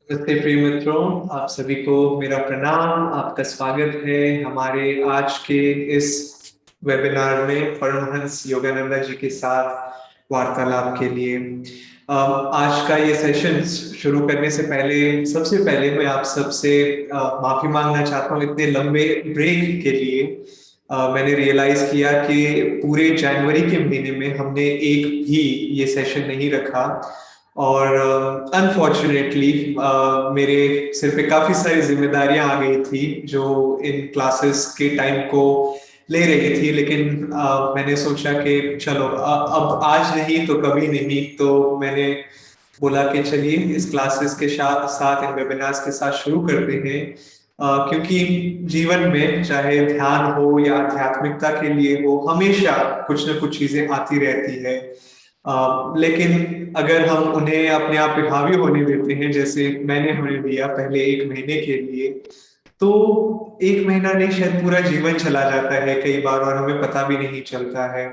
नमस्ते प्रिय मित्रों, आप सभी को मेरा प्रणाम। आपका स्वागत है हमारे आज के इस वेबिनार में परमहंस योगानंदा जी के साथ वार्तालाप के लिए। आज का ये सेशन शुरू करने से पहले सबसे पहले मैं आप सबसे माफी मांगना चाहता हूँ इतने लंबे ब्रेक के लिए। मैंने रियलाइज किया कि पूरे जनवरी के महीने में हमने एक भी ये सेशन नहीं रखा और अनफॉर्चुनेटली मेरे सिर पे काफी सारी जिम्मेदारियां आ गई थी जो इन क्लासेस के टाइम को ले रही थी। लेकिन मैंने सोचा कि चलो अब आज नहीं तो कभी नहीं, तो मैंने बोला कि चलिए इस क्लासेस के साथ साथ इन वेबिनार्स के साथ शुरू करते हैं। क्योंकि जीवन में चाहे ध्यान हो या आध्यात्मिकता के लिए हो, हमेशा कुछ ना कुछ चीजें आती रहती है। लेकिन अगर हम उन्हें अपने आप पे हावी होने देते हैं, जैसे मैंने होने दिया पहले एक महीने के लिए, तो एक महीना नहीं शायद पूरा जीवन चला जाता है कई बार और हमें पता भी नहीं चलता है।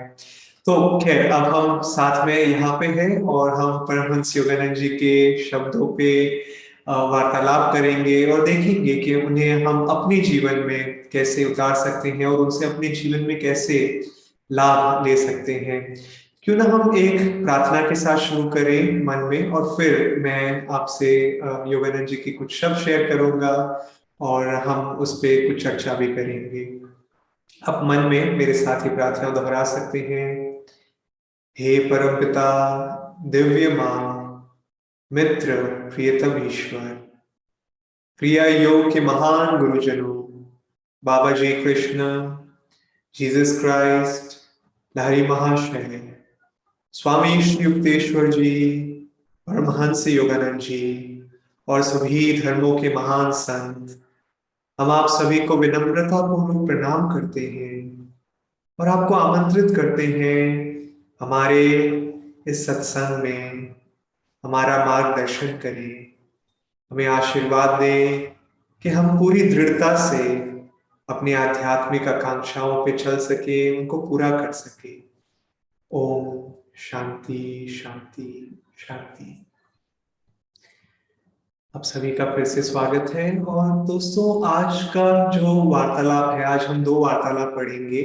तो खैर, अब हम साथ में यहाँ पे हैं और हम परमहंस योगानंद जी के शब्दों पे वार्तालाप करेंगे और देखेंगे कि उन्हें हम अपने जीवन में कैसे उतार सकते हैं और उनसे अपने जीवन में कैसे लाभ ले सकते हैं। क्यों ना हम एक प्रार्थना के साथ शुरू करें मन में, और फिर मैं आपसे योगानंद जी की कुछ शब्द शेयर करूंगा और हम उस पे कुछ चर्चा भी करेंगे। आप मन में मेरे साथ ही प्रार्थना दोहरा सकते हैं। हे परमपिता, दिव्य मां, मित्र, प्रियतम ईश्वर, क्रिया योग के महान गुरुजनों, बाबा जी कृष्ण, जीसस क्राइस्ट, लहरी महाशय, स्वामी श्री युक्तेश्वर जी, परमहंस योगानंद जी और सभी धर्मों के महान संत, हम आप सभी को विनम्रता पूर्वक प्रणाम करते हैं और आपको आमंत्रित करते हैं हमारे इस सत्संग में हमारा मार्गदर्शन करें, हमें आशीर्वाद दें कि हम पूरी दृढ़ता से अपनी आध्यात्मिक आकांक्षाओं पे चल सके, उनको पूरा कर सके। ओम शांति शांति शांति। आप सभी का फिर से स्वागत है। और दोस्तों, आज का जो वार्तालाप है, आज हम दो वार्तालाप पढ़ेंगे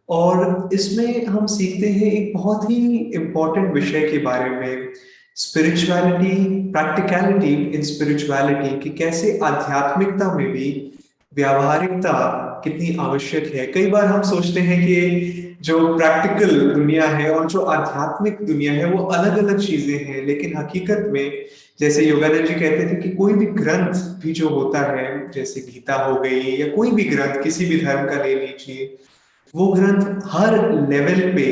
और इसमें हम सीखते हैं एक बहुत ही इम्पोर्टेंट विषय के बारे में, स्पिरिचुअलिटी, प्रैक्टिकलिटी इन स्पिरिचुअलिटी, कि कैसे आध्यात्मिकता में भी व्यावहारिकता कितनी आवश्यक है। कई बार हम सोचते हैं कि जो प्रैक्टिकल दुनिया है और जो आध्यात्मिक दुनिया है वो अलग अलग चीजें हैं, लेकिन हकीकत में जैसे योगानंद जी कहते थे कि कोई भी ग्रंथ भी जो होता है, जैसे गीता हो गई या कोई भी ग्रंथ किसी भी धर्म का ले लीजिए, वो ग्रंथ हर लेवल पे,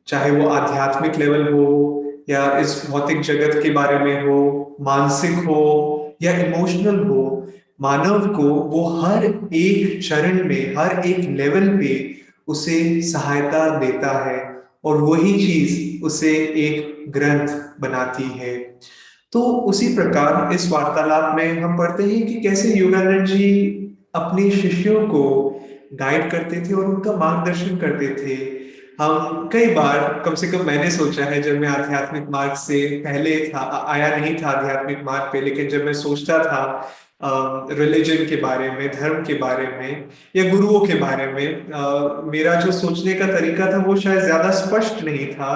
चाहे वो आध्यात्मिक लेवल हो या इस भौतिक जगत के बारे में हो, मानसिक हो या इमोशनल हो, मानव को वो हर एक चरण में, हर एक लेवल पे उसे सहायता देता है और वही चीज उसे एक ग्रंथ बनाती है। तो उसी प्रकार इस वार्तालाप में हम पढ़ते हैं कि कैसे योगानंद जी अपने शिष्यों को गाइड करते थे और उनका मार्गदर्शन करते थे। हम कई बार, कम से कम मैंने सोचा है, जब मैं आध्यात्मिक मार्ग से पहले था, आया नहीं था आध्यात्मिक मार्ग पे, लेकिन जब मैं सोचता था रिलीजन के बारे में, धर्म के बारे में या गुरुओं के बारे में, मेरा जो सोचने का तरीका था वो शायद ज्यादा स्पष्ट नहीं था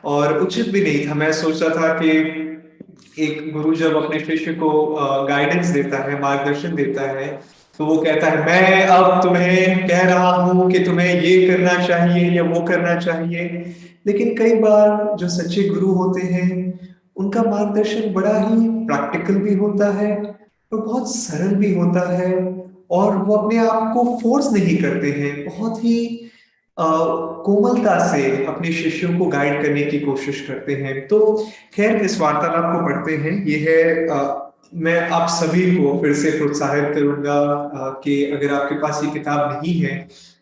और उचित भी नहीं था। मैं सोचता था कि एक गुरु जब अपने शिष्य को गाइडेंस देता है, मार्गदर्शन देता है, तो वो कहता है मैं अब तुम्हें कह रहा हूं कि तुम्हें ये करना चाहिए या वो करना चाहिए। लेकिन कई बार जो सच्चे गुरु होते हैं उनका मार्गदर्शन बड़ा ही प्रैक्टिकल भी होता है और बहुत सरल भी होता है, और वो अपने आप को फोर्स नहीं करते हैं, बहुत ही कोमलता से अपने शिष्यों को गाइड करने की कोशिश करते हैं। तो खैर, इस वार्तालाप को पढ़ते हैं। ये है मैं आप सभी को फिर से प्रोत्साहित करूंगा कि अगर आपके पास ये किताब नहीं है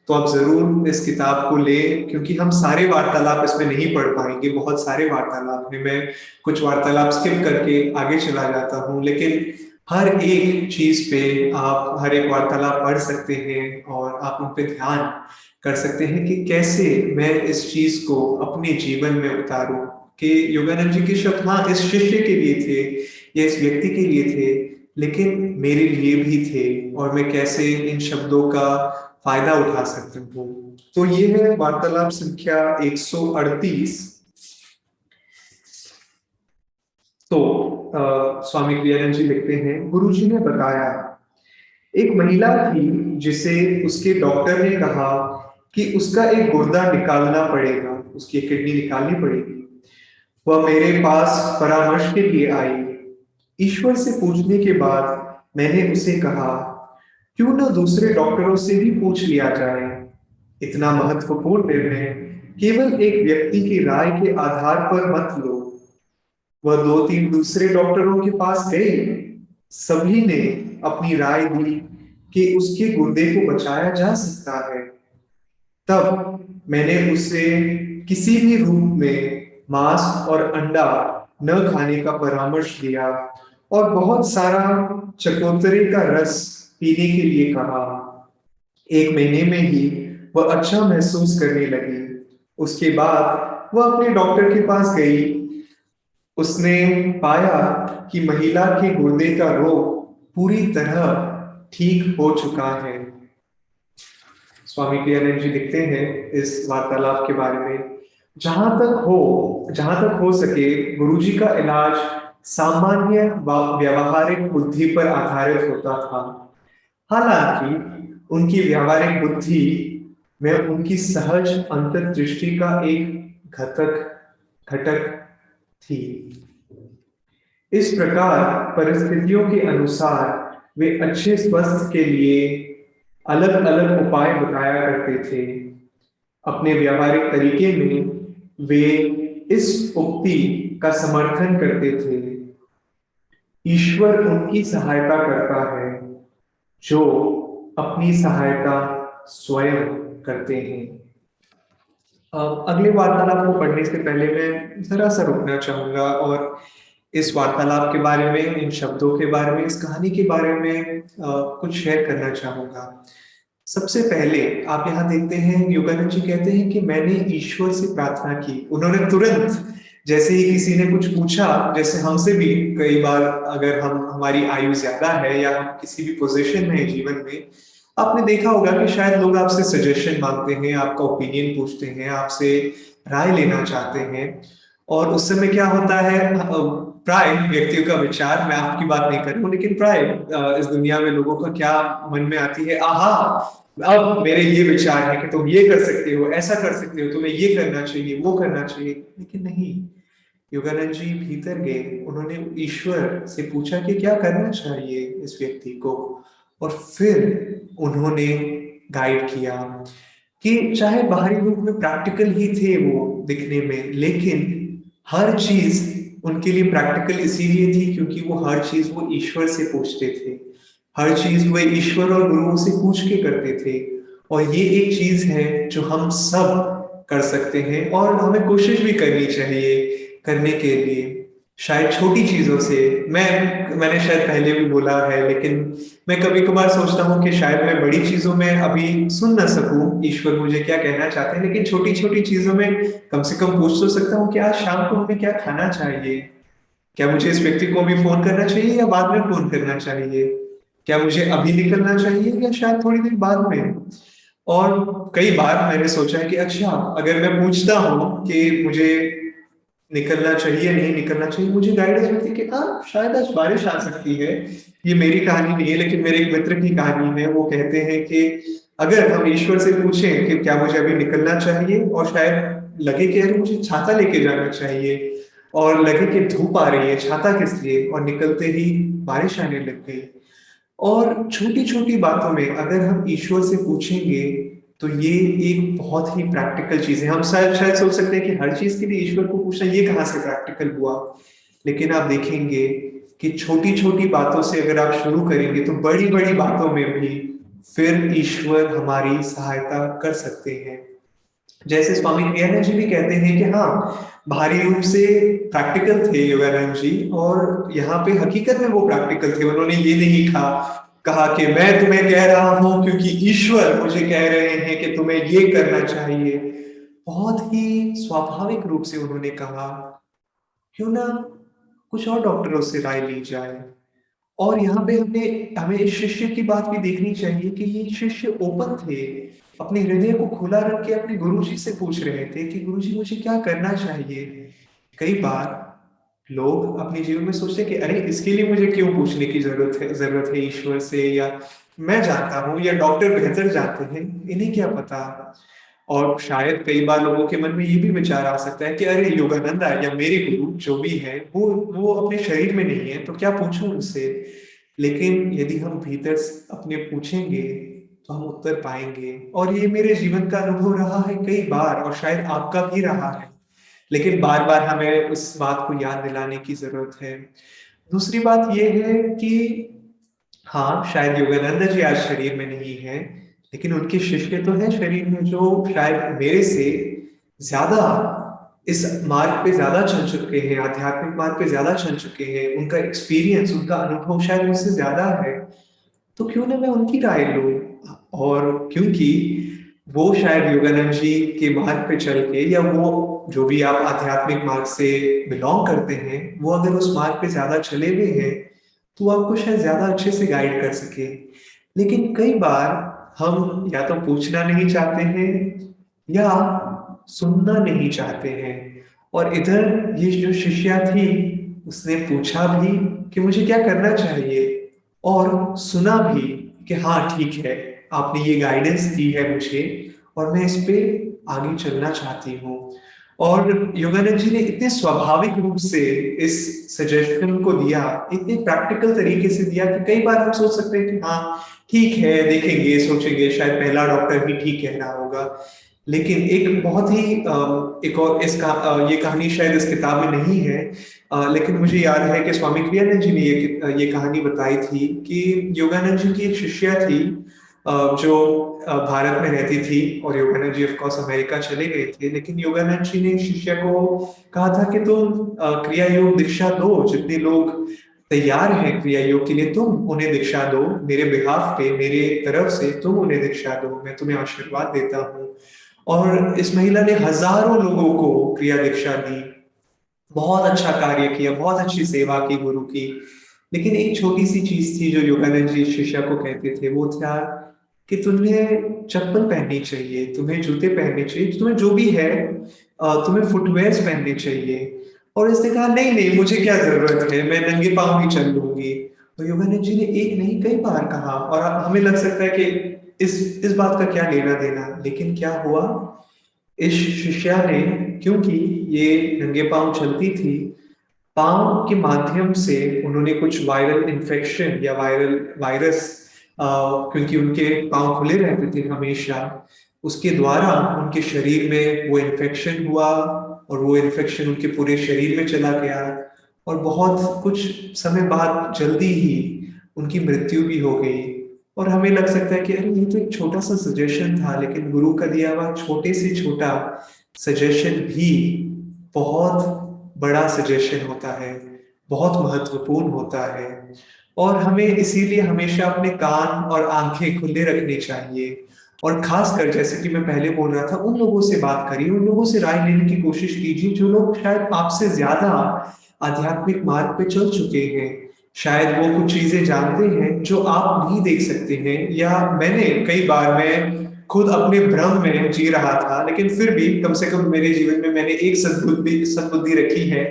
तो आप जरूर इस किताब को लें, क्योंकि हम सारे वार्तालाप इसमें नहीं पढ़ पाएंगे, बहुत सारे वार्तालाप हैं। मैं कुछ वार्तालाप स्किप करके आगे चला जाता हूँ, लेकिन हर एक चीज पे आप हर एक वार्तालाप पढ़ सकते हैं और आप उन पे ध्यान कर सकते हैं कि कैसे मैं इस चीज को अपने जीवन में उतारूं। कि योगानंद जी के शब्द हाँ इस शिष्य के लिए थे या इस व्यक्ति के लिए थे, लेकिन मेरे लिए भी थे, और मैं कैसे इन शब्दों का फायदा उठा सकता हूँ। तो ये है वार्तालाप संख्या 138। तो स्वामी क्रियानंद जी लिखते हैं, गुरु जी ने बताया, एक महिला थी जिसे उसके डॉक्टर ने कहा कि उसका एक गुर्दा निकालना पड़ेगा, उसकी एक किडनी निकालनी पड़ेगी। वह मेरे पास परामर्श के लिए आई। ईश्वर से पूछने के बाद मैंने उसे कहा, क्यों न दूसरे डॉक्टरों से भी पूछ लिया जाए। इतना महत्वपूर्ण निर्णय केवल एक व्यक्ति की राय के आधार पर मत लो। वह दो तीन दूसरे डॉक्टरों के पास गई। सभी ने अपनी राय दी कि उसके गुर्दे को बचाया जा सकता है। तब मैंने उसे किसी भी रूप में मांस और अंडा न खाने का परामर्श दिया और बहुत सारा चकोतरे का रस पीने के लिए कहा। 1 महीने में ही वह अच्छा महसूस करने लगी। उसके बाद वह अपने डॉक्टर के पास गई। उसने पाया कि महिला के गुर्दे का रोग पूरी तरह ठीक हो चुका है। स्वामी क्रियानंद जी लिखते हैं इस वार्तालाप के बारे में, जहां तक हो सके गुरुजी का इलाज सामान्य व्यवहारिक बुद्धि पर आधारित होता था। हालांकि उनकी व्यवहारिक बुद्धि में उनकी सहज अंतर्दृष्टि का एक घटक घटक थी। इस प्रकार परिस्थितियों के अनुसार वे अच्छे स्वास्थ्य के लिए अलग अलग उपाय बताया करते थे। अपने व्यावहारिक तरीके में वे इस उक्ति का समर्थन करते थे, ईश्वर उनकी सहायता करता है जो अपनी सहायता स्वयं करते हैं। अगले वार्तालाप को पढ़ने से पहले मैं जरा सा रुकना चाहूंगा और इस वार्तालाप के बारे में, इन शब्दों के बारे में, इस कहानी के बारे में कुछ शेयर करना चाहूंगा। सबसे पहले आप यहाँ देखते हैं योगानंद जी कहते हैं कि मैंने ईश्वर से प्रार्थना की। उन्होंने तुरंत, जैसे ही किसी ने कुछ पूछा, जैसे हमसे भी कई बार अगर हमारी आयु ज्यादा है या हम किसी भी पोजीशन में है जीवन में, आपने देखा होगा कि शायद लोग आपसे सजेशन मांगते हैं, आपका ओपिनियन पूछते हैं, आपसे राय लेना चाहते हैं। और उस समय क्या होता है, प्राय व्यक्तियों का विचार, मैं आपकी बात नहीं कर रहा हूँ, लेकिन प्राय इस दुनिया में लोगों का क्या मन में आती है, आहा अब मेरे ये विचार है कि तुम ये कर सकते हो, ऐसा कर सकते हो, तुम्हें ये करना चाहिए, वो करना चाहिए। लेकिन नहीं, योगानंद जी भीतर गए, उन्होंने ईश्वर से पूछा कि क्या करना चाहिए इस व्यक्ति को, और फिर उन्होंने गाइड किया कि चाहे बाहरी रूप में प्रैक्टिकल ही थे वो दिखने में, लेकिन हर चीज उनके लिए प्रैक्टिकल इसीलिए थी क्योंकि वो हर चीज वो ईश्वर से पूछते थे। हर चीज वो ईश्वर और गुरुओं से पूछ के करते थे। और ये एक चीज है जो हम सब कर सकते हैं और हमें कोशिश भी करनी चाहिए करने के लिए। शायद छोटी चीजों से, मैंने शायद पहले भी बोला है, लेकिन मैं कभी कभार सोचता हूँ कि शायद मैं बड़ी चीजों में अभी सुन ना सकूं ईश्वर मुझे क्या कहना चाहते हैं, लेकिन छोटी छोटी चीजों में कम से कम पूछ तो सकता हूँ कि आज शाम को हमें क्या खाना चाहिए, क्या मुझे इस व्यक्ति को अभी फोन करना चाहिए या बाद में फोन करना चाहिए, क्या मुझे अभी निकलना चाहिए या शायद थोड़ी देर बाद में। और कई बार मैंने सोचा है कि अच्छा, अगर मैं पूछता हूँ कि मुझे निकलना चाहिए नहीं निकलना चाहिए, मुझे गाइडेंस मिलती है कि हाँ शायद आज बारिश आ सकती है। ये मेरी कहानी नहीं है, लेकिन मेरे एक मित्र की कहानी है। वो कहते हैं कि अगर हम ईश्वर से पूछें कि क्या मुझे अभी निकलना चाहिए, और शायद लगे कि अरे मुझे छाता लेके जाना चाहिए, और लगे कि धूप आ रही है, छाता किस लिए, और निकलते ही बारिश आने लग गई। और छोटी छोटी बातों में अगर हम ईश्वर से पूछेंगे तो ये एक बहुत ही प्रैक्टिकल चीज है। हम शायद शायद सोच सकते हैं कि हर चीज के लिए ईश्वर को पूछना ये कहाँ से प्रैक्टिकल हुआ, लेकिन आप देखेंगे कि छोटी छोटी बातों से अगर आप शुरू करेंगे तो बड़ी बड़ी बातों में भी फिर ईश्वर हमारी सहायता कर सकते हैं। जैसे स्वामी दयानंद जी भी कहते हैं कि हाँ, बाहरी रूप से प्रैक्टिकल थे योगानंद जी, और यहाँ पे हकीकत में वो प्रैक्टिकल थे। उन्होंने ये नहीं कहा कि मैं तुम्हें कह रहा हूं क्योंकि ईश्वर मुझे कह रहे हैं कि तुम्हें ये करना चाहिए। बहुत ही स्वाभाविक रूप से उन्होंने कहा क्यों ना कुछ और डॉक्टरों से राय ली जाए। और यहाँ पे हमें हमें इस शिष्य की बात भी देखनी चाहिए कि ये शिष्य ओपन थे, अपने हृदय को खुला रख के अपने गुरुजी से पूछ रहे थे कि गुरुजी मुझे क्या करना चाहिए। कई बार लोग अपने जीवन में सोचते हैं कि अरे इसके लिए मुझे क्यों पूछने की जरूरत है ईश्वर से, या मैं जानता हूँ या डॉक्टर बेहतर जानते हैं, इन्हें क्या पता। और शायद कई बार लोगों के मन में ये भी विचार आ सकता है कि अरे योगानंदा या मेरे गुरु जो भी है वो अपने शरीर में नहीं है, तो क्या पूछूं उनसे। लेकिन यदि हम भीतर से अपने पूछेंगे तो हम उत्तर पाएंगे। और ये मेरे जीवन का अनुभव रहा है कई बार, और शायद आपका भी रहा है। लेकिन बार बार हमें उस बात को याद दिलाने की जरूरत है। दूसरी बात यह है कि हाँ, शायद योगानंद जी आज शरीर में नहीं है, लेकिन उनके शिष्य तो हैं शरीर में, जो शायद मेरे से ज्यादा इस मार्ग पे ज्यादा चल चुके हैं, आध्यात्मिक मार्ग पे ज्यादा चल चुके हैं। उनका एक्सपीरियंस, उनका अनुभव शायद मुझसे ज्यादा है। तो क्यों ना मैं उनकी राय लूं। और क्योंकि वो शायद योगानंद जी के मार्ग पे चल के, या वो जो भी आप आध्यात्मिक मार्ग से बिलोंग करते हैं, वो अगर उस मार्ग पे ज्यादा चले हुए हैं तो आपको शायद ज्यादा अच्छे से गाइड कर सके। लेकिन कई बार हम या तो पूछना नहीं चाहते हैं या सुनना नहीं चाहते हैं। और इधर ये जो शिष्या थी, उसने पूछा भी कि मुझे क्या करना चाहिए, और सुना भी कि हाँ ठीक है, आपने ये गाइडेंस दी है मुझे और मैं इस पे आगे चलना चाहती हूँ। और योगानंद जी ने इतने स्वाभाविक रूप से इस सजेशन को दिया, इतने प्रैक्टिकल तरीके से दिया कि कई बार हम सोच सकते हैं कि हाँ ठीक है, देखेंगे, सोचेंगे, शायद पहला डॉक्टर भी ठीक कह रहा होगा। लेकिन एक बहुत ही एक और ये कहानी शायद इस किताब में नहीं है, लेकिन मुझे याद है कि स्वामी क्रियानंद जी ने ये कहानी बताई थी कि योगानंद जी की एक शिष्या थी, जो भारत में रहती थी, और Yogananda ji of course America चले गए थे। लेकिन योगानंद जी ने शिष्या को कहा था कि तुम क्रिया योग दीक्षा दो, जितने लोग तैयार हैं क्रिया योग के लिए तुम उन्हें दीक्षा दो, मेरे बिहाफ पे, मेरे तरफ से तुम उन्हें दीक्षा दो, मैं तुम्हें आशीर्वाद देता हूँ। और इस महिला ने हजारों लोगों को क्रिया दीक्षा दी, बहुत अच्छा कार्य किया, बहुत अच्छी सेवा की गुरु की। लेकिन एक छोटी सी चीज थी जो योगानंद जी शिष्या को कहते थे, वो था कि तुम्हें चप्पल पहननी चाहिए, तुम्हें जूते पहनने चाहिए, तुम्हें जो भी है, तुम्हें फुटवेयर्स पहनने चाहिए। और इसने कहा नहीं नहीं, मुझे क्या जरूरत है, मैं नंगे पांव ही चल लूंगी। तो योगानंद जी ने एक नहीं कई बार कहा, और हमें लग सकता है कि इस बात का क्या लेना देना। लेकिन क्या हुआ, इस शिष्या ने, क्योंकि ये नंगे पांव चलती थी, पांव के माध्यम से उन्होंने कुछ वायरल इन्फेक्शन या वायरस, क्योंकि उनके पांव खुले रहते थे हमेशा, उसके द्वारा उनके शरीर में वो इन्फेक्शन हुआ, और वो इन्फेक्शन उनके पूरे शरीर में चला गया। और बहुत कुछ समय बाद जल्दी ही उनकी मृत्यु भी हो गई। और हमें लग सकता है कि अरे ये तो एक छोटा सा सजेशन था, लेकिन गुरु का दिया हुआ छोटे से छोटा सजेशन भी बहुत बड़ा सजेशन होता है, बहुत महत्वपूर्ण होता है। और हमें इसीलिए हमेशा अपने कान और आंखें खुले रखने चाहिए। और खासकर जैसे कि मैं पहले बोल रहा था, उन लोगों से बात करिए, उन लोगों से राय लेने की कोशिश कीजिए जो लोग शायद आपसे ज्यादा आध्यात्मिक मार्ग पे चल चुके हैं। शायद वो कुछ चीजें जानते हैं जो आप नहीं देख सकते हैं, या मैंने कई बार, मैं खुद अपने भ्रम में जी रहा था, लेकिन फिर भी कम से कम मेरे जीवन में मैंने एक सद्बुद्धि रखी है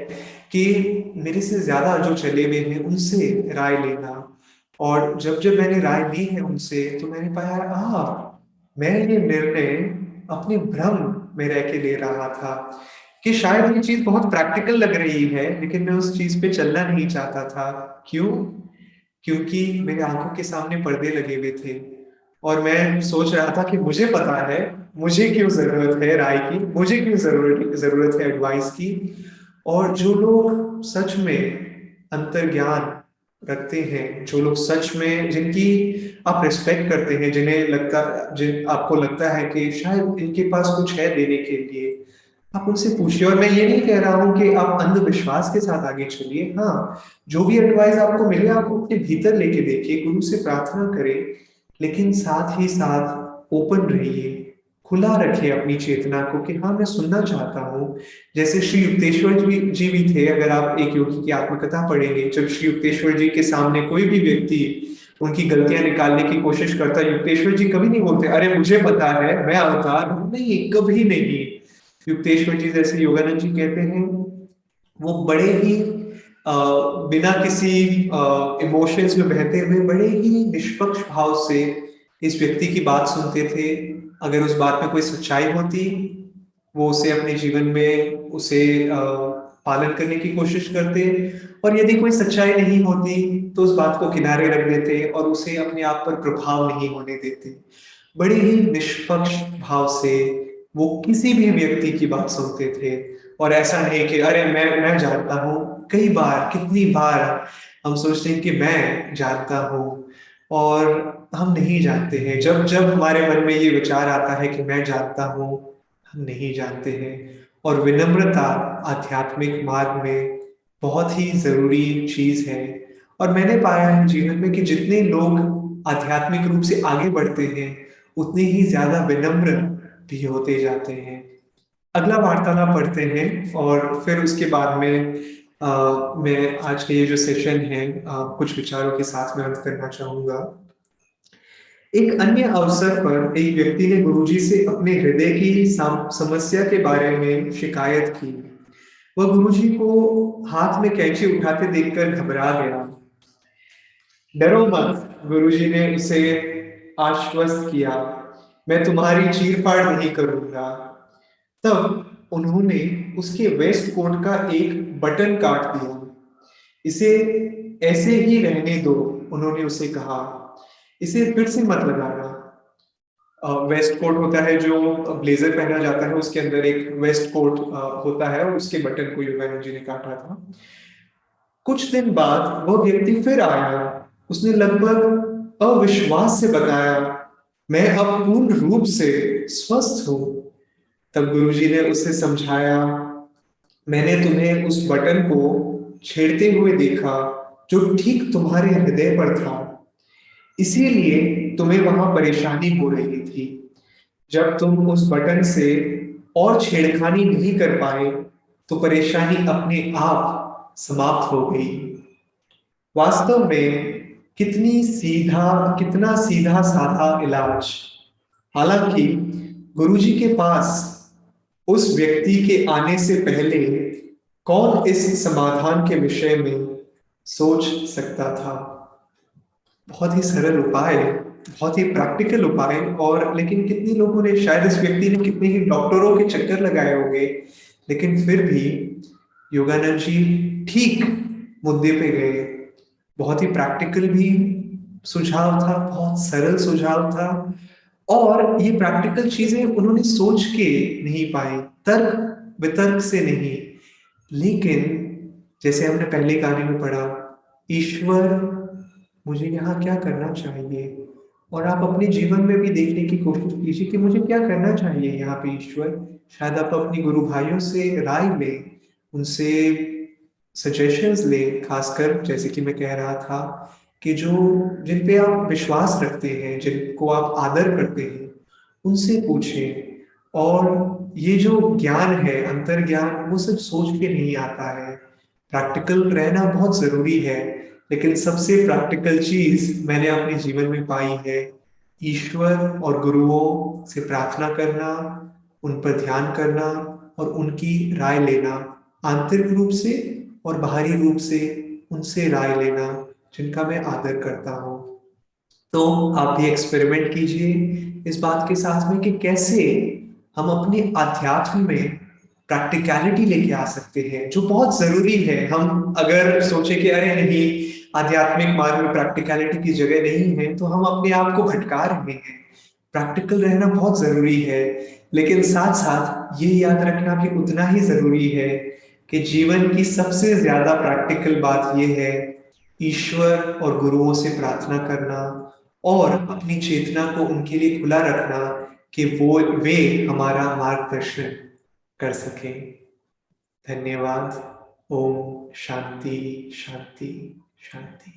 कि मेरे से ज्यादा जो चले हुए हैं उनसे राय लेना। और जब जब मैंने राय ली है उनसे, तो मैंने पाया मैं ये निर्णय अपने भ्रम में रह के ले रहा था, कि शायद ये चीज बहुत प्रैक्टिकल लग रही है, लेकिन मैं उस चीज पे चलना नहीं चाहता था। क्यों? क्योंकि मेरे आंखों के सामने पर्दे लगे हुए थे, और मैं सोच रहा था कि मुझे पता है, मुझे क्यों जरूरत है राय की, मुझे क्यों जरूरत है एडवाइस की। और जो लोग सच में अंतर्ज्ञान रखते हैं, जो लोग सच में, जिनकी आप रिस्पेक्ट करते हैं, जिन आपको लगता है कि शायद इनके पास कुछ है देने के लिए, आप उनसे पूछिए। और मैं ये नहीं कह रहा हूं कि आप अंधविश्वास के साथ आगे चलिए। हाँ, जो भी एडवाइस आपको मिले आप अपने भीतर लेके देखिए, गुरु से प्रार्थना करें, लेकिन साथ ही साथ ओपन रहिए, खुला रखे अपनी चेतना को कि हाँ मैं सुनना चाहता हूँ। जैसे श्री युक्तेश्वर जी भी थे, अगर आप एक योगी की आत्मकथा पढ़ेंगे, जब श्री युक्तेश्वर जी के सामने कोई भी व्यक्ति उनकी गलतियां निकालने की कोशिश करता, युक्तेश्वर जी कभी नहीं बोलते अरे मुझे पता है मैं अवतार हूं, नहीं, कभी नहीं। युक्तेश्वर जी, जैसे योगानंद जी कहते हैं, वो बड़े ही बिना किसी इमोशंस में बहते हुए बड़े ही निष्पक्ष भाव से इस व्यक्ति की बात सुनते थे। अगर उस बात में कोई सच्चाई होती, वो उसे अपने जीवन में उसे पालन करने की कोशिश करते, और यदि कोई सच्चाई नहीं होती तो उस बात को किनारे रख देते और उसे अपने आप पर प्रभाव नहीं होने देते। बड़े ही निष्पक्ष भाव से वो किसी भी व्यक्ति की बात सुनते थे, और ऐसा नहीं कि अरे मैं जानता हूँ। कई बार, कितनी बार हम सोचते हैं कि मैं जानता हूँ, और हम नहीं जानते हैं। जब जब हमारे मन में ये विचार आता है कि मैं जानता हूँ, हम नहीं जानते हैं। और विनम्रता आध्यात्मिक मार्ग में बहुत ही जरूरी चीज है। और मैंने पाया है जीवन में कि जितने लोग आध्यात्मिक रूप से आगे बढ़ते हैं, उतने ही ज्यादा विनम्र भी होते जाते हैं। अगला वार्तालाप पढ़ते हैं, और फिर उसके बाद में मैं आज के ये जो सेशन है कुछ विचारों के साथ में अंत करना चाहूंगा। एक अन्य अवसर पर एक व्यक्ति ने गुरुजी से अपने हृदय की समस्या के बारे में शिकायत की। वह गुरुजी को हाथ में कैंची उठाते देखकर घबरा गया। डरो मत, गुरुजी ने उसे आश्वस्त किया, मैं तुम्हारी चीरफाड़ नहीं करूंगा। तब उन्होंने उसके वेस्ट कोट का एक बटन काट दिया। इसे ऐसे ही रहने दो, उन्होंने उसे कहा, इसे फिर से मत लगाना। वेस्ट कोट होता है जो ब्लेजर पहना जाता है, उसके अंदर एक वेस्ट कोट होता है, और उसके बटन को योगानंद जी ने काटा था। कुछ दिन बाद वह व्यक्ति फिर आया। उसने लगभग अविश्वास से बताया, मैं अब पूर्ण रूप से स्वस्थ हूं। तब गुरुजी ने उसे समझाया, मैंने तुम्हें उस बटन को छेड़ते हुए देखा जो ठीक तुम्हारे हृदय पर था, इसीलिए तुम्हें वहां परेशानी हो रही थी। जब तुम उस बटन से और छेड़खानी नहीं कर पाए तो परेशानी अपने आप समाप्त हो गई। वास्तव में कितना सीधा साधा इलाज। हालांकि गुरुजी के पास उस व्यक्ति के आने से पहले कौन इस समाधान के विषय में सोच सकता था। बहुत ही सरल उपाय, बहुत ही प्रैक्टिकल उपाय, और लेकिन कितने लोगों ने, शायद इस व्यक्ति ने कितने ही डॉक्टरों के चक्कर लगाए होंगे, लेकिन फिर भी योगानंद जी ठीक मुद्दे पे गए। बहुत ही प्रैक्टिकल भी सुझाव था, बहुत सरल सुझाव था, और ये प्रैक्टिकल चीजें उन्होंने सोच के नहीं पाई, तर्क वितर्क से नहीं। लेकिन जैसे हमने पहले गाने में पढ़ा, ईश्वर मुझे यहाँ क्या करना चाहिए, और आप अपने जीवन में भी देखने की कोशिश कीजिए कि मुझे क्या करना चाहिए यहाँ पे ईश्वर। शायद आप अपनी गुरु भाइयों से राय लें, उनसे सजेशंस लें, खासकर जैसे कि मैं कह रहा था कि जो जिन पे आप विश्वास रखते हैं, जिनको आप आदर करते हैं, उनसे पूछें। और ये जो ज्ञान है, अंतर ज्ञान, वो सिर्फ सोच के नहीं आता है। प्रैक्टिकल रहना बहुत जरूरी है, लेकिन सबसे प्रैक्टिकल चीज मैंने अपने जीवन में पाई है, ईश्वर और गुरुओं से प्रार्थना करना, उन पर ध्यान करना और उनकी राय लेना, आंतरिक रूप से और बाहरी रूप से उनसे राय लेना जिनका मैं आदर करता हूँ। तो आप भी एक्सपेरिमेंट कीजिए इस बात के साथ में कि कैसे हम अपने अध्यात्म में प्रैक्टिकलिटी लेके आ सकते हैं, जो बहुत जरूरी है। हम अगर सोचे कि अरे नहीं, आध्यात्मिक मार्ग में प्रैक्टिकलिटी की जगह नहीं है, तो हम अपने आप को भटका रहे हैं। प्रैक्टिकल रहना बहुत जरूरी है, लेकिन साथ साथ ये याद रखना कि उतना ही जरूरी है कि जीवन की सबसे ज्यादा प्रैक्टिकल बात ये है, ईश्वर और गुरुओं से प्रार्थना करना और अपनी चेतना को उनके लिए खुला रखना कि वे हमारा मार्गदर्शन कर सकें। धन्यवाद। ओम शांति शांति शांति।